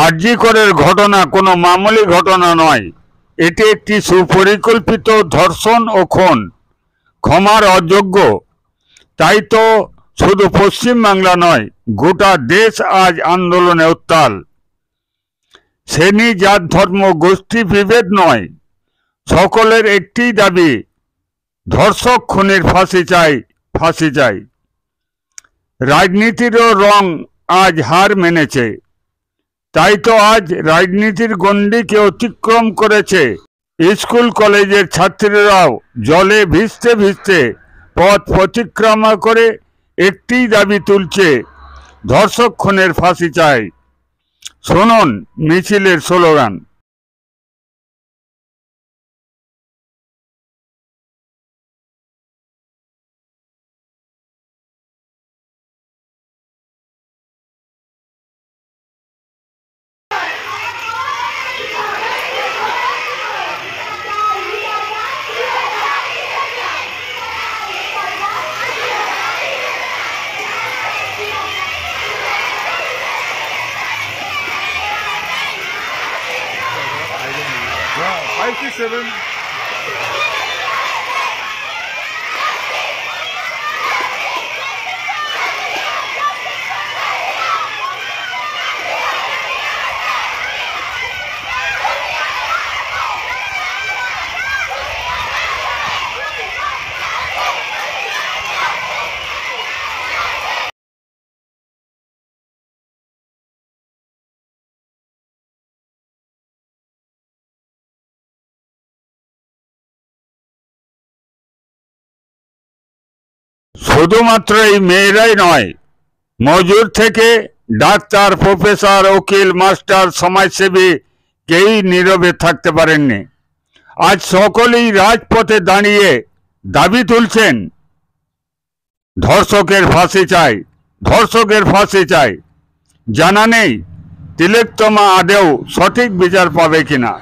আরজি করের ঘটনা কোনো মামুলি ঘটনা নয়, এটি একটি সুপরিকল্পিত ধর্ষণ ও খুন, ক্ষমার অযোগ্য। তাই তো শুধু পশ্চিমবাংলা নয়, গোটা দেশ আজ আন্দোলনে উত্তাল। শ্রেণী, জাত, ধর্ম, গোষ্ঠী বিভেদ নয়, সকলের একটি দাবি, ধর্ষক খুনির ফাঁসি চাই, ফাঁসি চাই। রাজনীতিরও রং আজ হার মেনেছে, তাই তো আজ রাজনীতির গণ্ডিকে অতিক্রম করেছে স্কুল কলেজের ছাত্রীরাও জলে ভিজতে ভিজতে পথ প্রতিক্রমা করে একটি দাবি তুলছে, ধর্ষক খুনের ফাঁসি চাই। শুনুন মিছিলের স্লোগান। Five to seven. শুধুমাত্র এই মেয়েরাই নয়, মজুর থেকে ডাক্তার, প্রফেসর, উকিল, মাস্টার, সমাজসেবী কেউই নীরবে থাকতে পারেননি। আজ সকলেই রাজপথে দাঁড়িয়ে দাবি তুলছেন, ধর্ষকের ফাঁসি চাই, ধর্ষকের ফাঁসি চাই। জানা নেই তিলোত্তমা আদেও সঠিক বিচার পাবে কিনা।